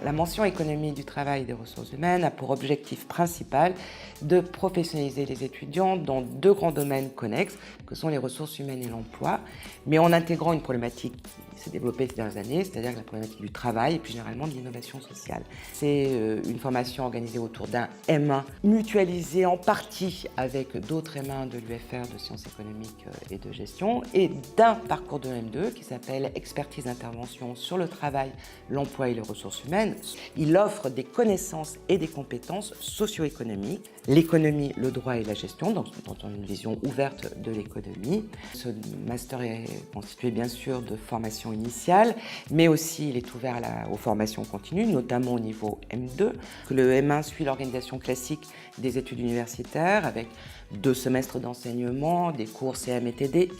La mention économie du travail et des ressources humaines a pour objectif principal de professionnaliser les étudiants dans deux grands domaines connexes, que sont les ressources humaines et l'emploi, mais en intégrant une problématique qui s'est développée ces dernières années, c'est-à-dire la problématique du travail et plus généralement de l'innovation sociale. C'est une formation organisée autour d'un M1 mutualisé en partie avec d'autres M1 de l'UFR de sciences économiques et de gestion et d'un parcours de M2 qui s'appelle expertise d'intervention sur le travail, l'emploi et les ressources humaines. Il offre des connaissances et des compétences socio-économiques, l'économie, le droit et la gestion, dans une vision ouverte de l'économie. Ce master est constitué bien sûr de formations initiales, mais aussi il est ouvert aux formations continues, notamment au niveau M2. Le M1 suit l'organisation classique des études universitaires avec 2 semestres d'enseignement, des cours CM et TD,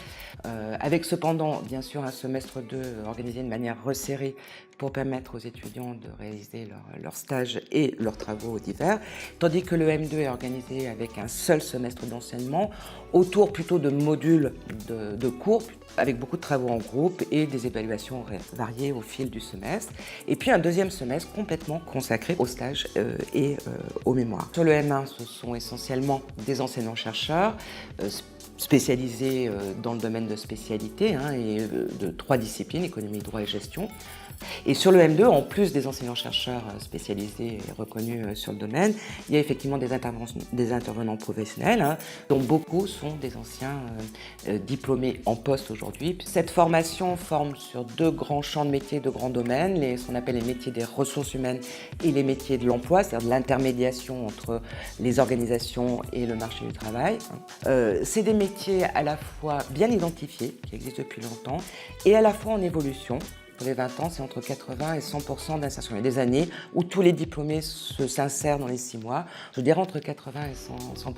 avec cependant bien sûr un semestre 2 organisé de manière resserrée pour permettre aux étudiants de réaliser leurs stages et leurs travaux divers, tandis que le M2 est organisé avec un seul semestre d'enseignement autour plutôt de modules de cours avec beaucoup de travaux en groupe et des évaluations variées au fil du semestre, et puis un deuxième semestre complètement consacré aux stages et aux mémoires. Sur le M1, ce sont essentiellement des enseignants-chercheurs spécialisés dans le domaine de spécialité et de 3 disciplines, économie, droit et gestion. Et sur le M2, en plus des enseignants-chercheurs spécialisés et reconnus sur le domaine, il y a effectivement des intervenants professionnels, dont beaucoup sont des anciens diplômés en poste aujourd'hui. Cette formation forme sur 2 grands champs de métiers, 2 grands domaines, ce qu'on appelle les métiers des ressources humaines et les métiers de l'emploi, c'est-à-dire de l'intermédiation entre les organisations et le marché du travail. C'est des métiers à la fois bien identifiés, qui existent depuis longtemps, et à la fois en évolution. Pour les 20 ans, c'est entre 80 et 100% d'insertion. Il y a des années où tous les diplômés s'insèrent dans les 6 mois. Je dirais entre 80 et 100%.